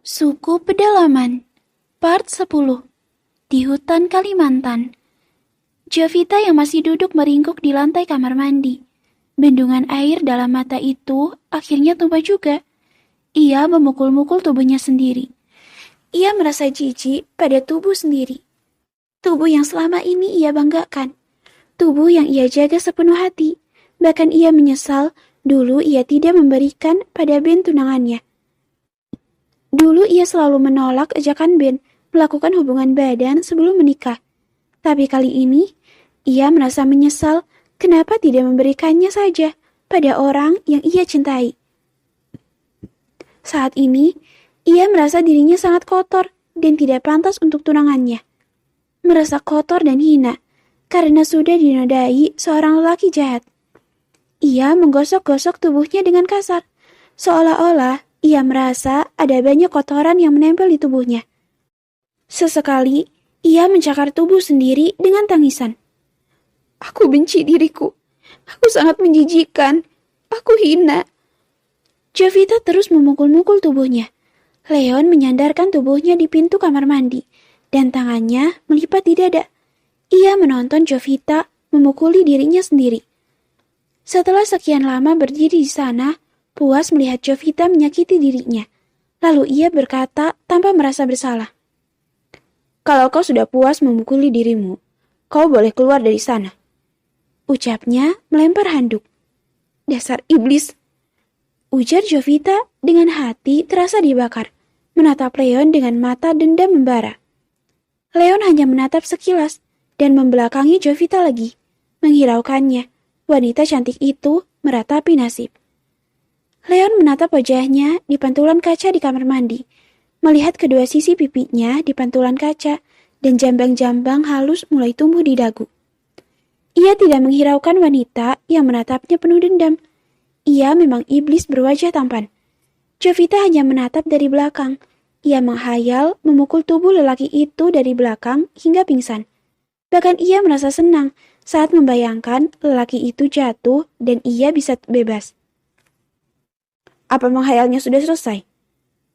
Suku Pedalaman Part 10 Di hutan Kalimantan. Jovita yang masih duduk meringkuk di lantai kamar mandi. Bendungan air dalam mata itu akhirnya tumpah juga. Ia memukul-mukul tubuhnya sendiri. Ia merasa jijik pada tubuh sendiri. Tubuh yang selama ini ia banggakan. Tubuh yang ia jaga sepenuh hati. Bahkan ia menyesal dulu ia tidak memberikan pada Ben tunangannya. Dulu ia selalu menolak ajakan Ben melakukan hubungan badan sebelum menikah. Tapi kali ini, ia merasa menyesal kenapa tidak memberikannya saja pada orang yang ia cintai. Saat ini, ia merasa dirinya sangat kotor dan tidak pantas untuk tunangannya. Merasa kotor dan hina karena sudah dinodai seorang lelaki jahat. Ia menggosok-gosok tubuhnya dengan kasar, seolah-olah ia merasa ada banyak kotoran yang menempel di tubuhnya. Sesekali, ia mencakar tubuh sendiri dengan tangisan. Aku benci diriku. Aku sangat menjijikkan. Aku hina. Jovita terus memukul-mukul tubuhnya. Leon menyandarkan tubuhnya di pintu kamar mandi, dan tangannya melipat di dada. Ia menonton Jovita memukuli dirinya sendiri. Setelah sekian lama berdiri di sana, puas melihat Jovita menyakiti dirinya. Lalu ia berkata tanpa merasa bersalah. Kalau kau sudah puas memukuli dirimu, kau boleh keluar dari sana. Ucapnya melempar handuk. Dasar iblis. Ujar Jovita dengan hati terasa dibakar. Menatap Leon dengan mata dendam membara. Leon hanya menatap sekilas dan membelakangi Jovita lagi. Menghiraukannya, wanita cantik itu meratapi nasib. Leon menatap wajahnya di pantulan kaca di kamar mandi, melihat kedua sisi pipinya di pantulan kaca, dan jambang-jambang halus mulai tumbuh di dagu. Ia tidak menghiraukan wanita yang menatapnya penuh dendam. Ia memang iblis berwajah tampan. Jovita hanya menatap dari belakang. Ia menghayal memukul tubuh lelaki itu dari belakang hingga pingsan. Bahkan ia merasa senang saat membayangkan lelaki itu jatuh dan ia bisa bebas. Apa menghayalnya sudah selesai?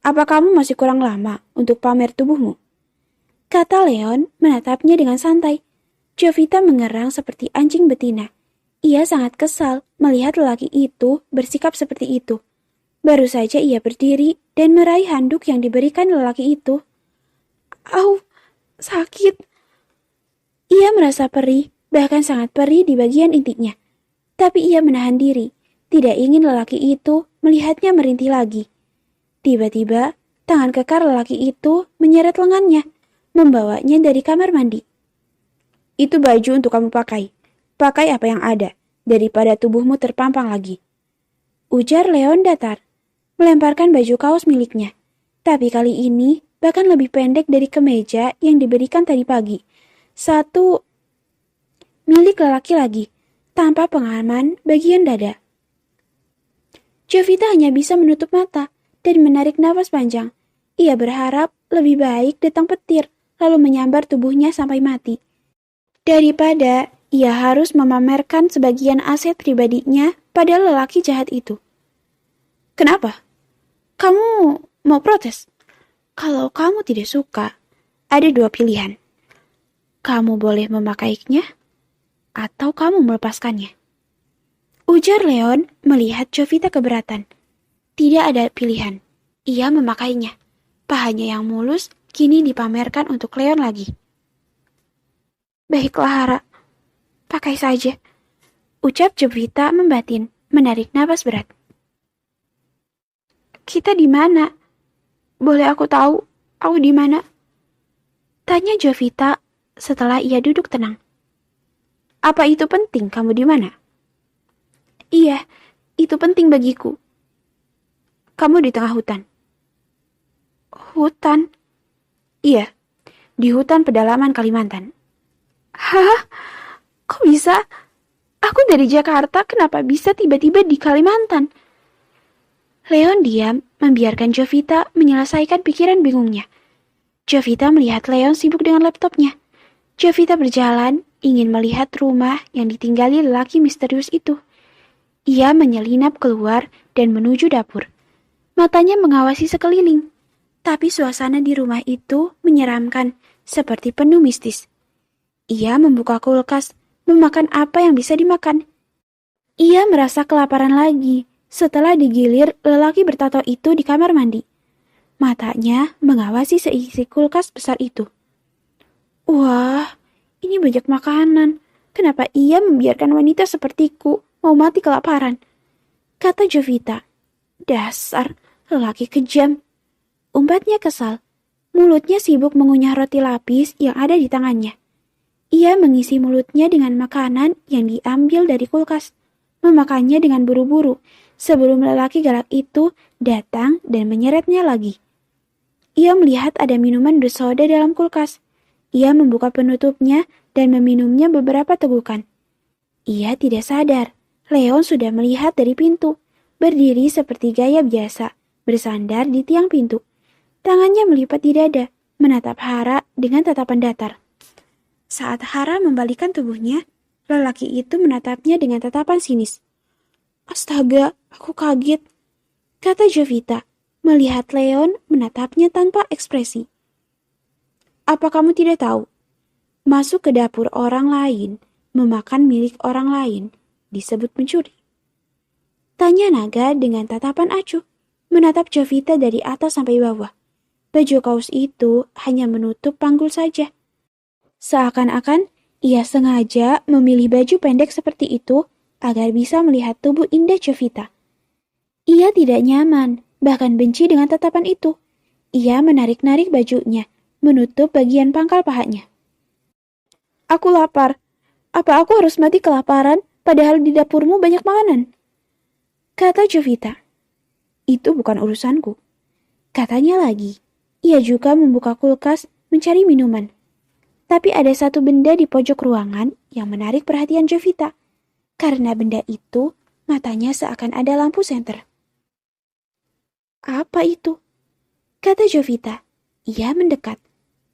Apa kamu masih kurang lama untuk pamer tubuhmu? Kata Leon menatapnya dengan santai. Jovita mengerang seperti anjing betina. Ia sangat kesal melihat lelaki itu bersikap seperti itu. Baru saja ia berdiri dan meraih handuk yang diberikan lelaki itu. Au, sakit. Ia merasa perih, bahkan sangat perih di bagian intiknya. Tapi ia menahan diri. Tidak ingin lelaki itu melihatnya merintih lagi. Tiba-tiba, tangan kekar lelaki itu menyeret lengannya, membawanya dari kamar mandi. Itu baju untuk kamu pakai. Pakai apa yang ada, daripada tubuhmu terpampang lagi. Ujar Leon datar, melemparkan baju kaos miliknya. Tapi kali ini bahkan lebih pendek dari kemeja yang diberikan tadi pagi. Satu milik lelaki lagi, tanpa pengaman bagian dada. Jovita hanya bisa menutup mata dan menarik nafas panjang. Ia berharap lebih baik datang petir, lalu menyambar tubuhnya sampai mati. Daripada ia harus memamerkan sebagian aset pribadinya pada lelaki jahat itu. Kenapa? Kamu mau protes? Kalau kamu tidak suka, ada dua pilihan. Kamu boleh memakainya, atau kamu melepaskannya. Ujar Leon melihat Jovita keberatan. Tidak ada pilihan. Ia memakainya. Pahanya yang mulus kini dipamerkan untuk Leon lagi. Baiklah Hara, pakai saja. Ucap Jovita membatin, menarik napas berat. Kita di mana? Boleh aku tahu aku di mana? Tanya Jovita setelah ia duduk tenang. Apa itu penting kamu di mana? Iya, itu penting bagiku. Kamu di tengah hutan. Hutan? Iya, di hutan pedalaman Kalimantan. Hah? Kok bisa? Aku dari Jakarta, kenapa bisa tiba-tiba di Kalimantan? Leon diam, membiarkan Jovita menyelesaikan pikiran bingungnya. Jovita melihat Leon sibuk dengan laptopnya. Jovita berjalan, ingin melihat rumah yang ditinggali lelaki misterius itu. Ia menyelinap keluar dan menuju dapur. Matanya mengawasi sekeliling. Tapi suasana di rumah itu menyeramkan, seperti penuh mistis. Ia membuka kulkas, memakan apa yang bisa dimakan. Ia merasa kelaparan lagi setelah digilir lelaki bertato itu di kamar mandi. Matanya mengawasi seisi kulkas besar itu. Wah, ini banyak makanan. Kenapa ia membiarkan wanita sepertiku mau mati kelaparan? Kata Jovita. Dasar lelaki kejam. Umbatnya kesal. Mulutnya sibuk mengunyah roti lapis yang ada di tangannya. Ia mengisi mulutnya dengan makanan yang diambil dari kulkas. Memakannya dengan buru-buru sebelum lelaki galak itu datang dan menyeretnya lagi. Ia melihat ada minuman bersoda dalam kulkas. Ia membuka penutupnya dan meminumnya beberapa tegukan. Ia tidak sadar. Leon sudah melihat dari pintu, berdiri seperti gaya biasa, bersandar di tiang pintu. Tangannya melipat di dada, menatap Hara dengan tatapan datar. Saat Hara membalikkan tubuhnya, lelaki itu menatapnya dengan tatapan sinis. Astaga, aku kaget, kata Jovita, melihat Leon menatapnya tanpa ekspresi. Apa kamu tidak tahu? Masuk ke dapur orang lain, memakan milik orang lain, disebut mencuri. Tanya Naga dengan tatapan acuh, menatap Jovita dari atas sampai bawah. Baju kaos itu hanya menutup panggul saja. Seakan-akan ia sengaja memilih baju pendek seperti itu agar bisa melihat tubuh indah Jovita. Ia tidak nyaman, bahkan benci dengan tatapan itu. Ia menarik-narik bajunya, menutup bagian pangkal pahanya. Aku lapar. Apa aku harus mati kelaparan padahal di dapurmu banyak makanan? Kata Jovita. Itu bukan urusanku. Katanya lagi. Ia juga membuka kulkas mencari minuman. Tapi ada satu benda di pojok ruangan yang menarik perhatian Jovita. Karena benda itu, matanya seakan ada lampu senter. Apa itu? Kata Jovita. Ia mendekat.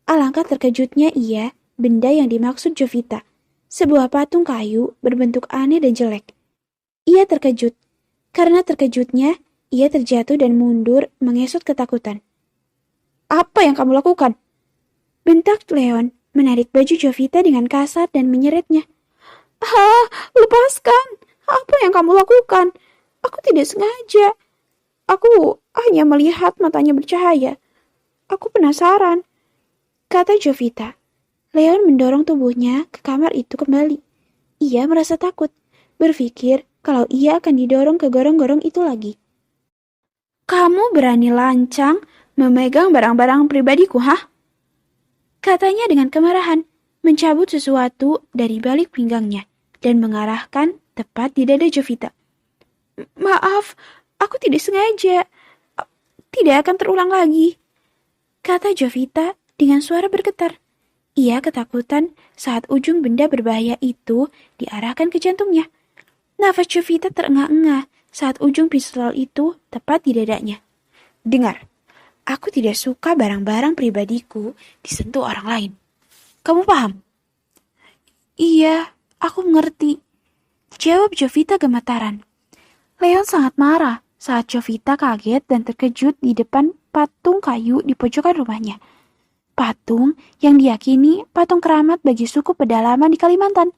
Alangkah terkejutnya ia, benda yang dimaksud Jovita. Sebuah patung kayu berbentuk aneh dan jelek. Ia terkejut. Karena terkejutnya, ia terjatuh dan mundur mengesot ketakutan. Apa yang kamu lakukan? Bentak Leon, menarik baju Jovita dengan kasar dan menyeretnya. Lepaskan! Apa yang kamu lakukan? Aku tidak sengaja. Aku hanya melihat matanya bercahaya. Aku penasaran, kata Jovita. Leon mendorong tubuhnya ke kamar itu kembali. Ia merasa takut, berpikir kalau ia akan didorong ke gorong-gorong itu lagi. Kamu berani lancang memegang barang-barang pribadiku, hah? Katanya dengan kemarahan, mencabut sesuatu dari balik pinggangnya dan mengarahkan tepat di dada Jovita. Maaf, aku tidak sengaja. Tidak akan terulang lagi, kata Jovita dengan suara bergetar. Ia ketakutan saat ujung benda berbahaya itu diarahkan ke jantungnya. Nafas Jovita terengah-engah saat ujung pistol itu tepat di dadanya. Dengar. Aku tidak suka barang-barang pribadiku disentuh orang lain. Kamu paham? Iya, aku mengerti. Jawab Jovita gemetaran. Leon sangat marah saat Jovita kaget dan terkejut di depan patung kayu di pojokan rumahnya. Patung yang diyakini patung keramat bagi suku pedalaman di Kalimantan.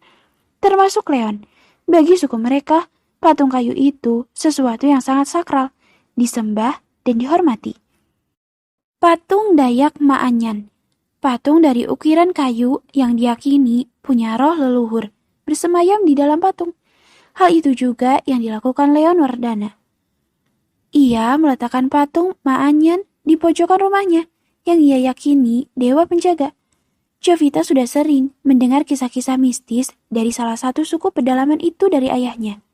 Termasuk Leon. Bagi suku mereka, patung kayu itu sesuatu yang sangat sakral, disembah dan dihormati. Patung Dayak Maanyan, patung dari ukiran kayu yang diyakini punya roh leluhur, bersemayam di dalam patung. Hal itu juga yang dilakukan Leon Wardana. Ia meletakkan patung Maanyan di pojokan rumahnya, yang ia yakini dewa penjaga. Jovita sudah sering mendengar kisah-kisah mistis dari salah satu suku pedalaman itu dari ayahnya.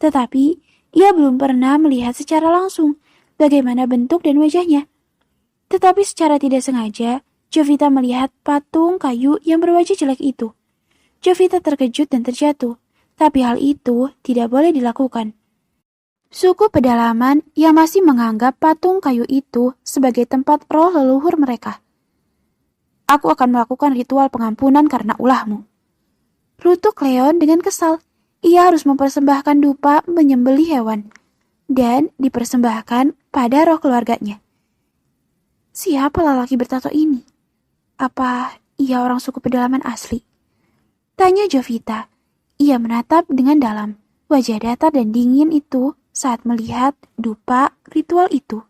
Tetapi, ia belum pernah melihat secara langsung bagaimana bentuk dan wajahnya. Tetapi secara tidak sengaja, Jovita melihat patung kayu yang berwajah jelek itu. Jovita terkejut dan terjatuh, tapi hal itu tidak boleh dilakukan. Suku pedalaman yang masih menganggap patung kayu itu sebagai tempat roh leluhur mereka. Aku akan melakukan ritual pengampunan karena ulahmu. Rutuk Leon dengan kesal. Ia harus mempersembahkan dupa menyembelih hewan dan dipersembahkan pada roh keluarganya. Siapa lelaki bertato ini? Apa ia orang suku pedalaman asli? Tanya Jovita. Ia menatap dengan dalam. Wajah datar dan dingin itu saat melihat dupa ritual itu.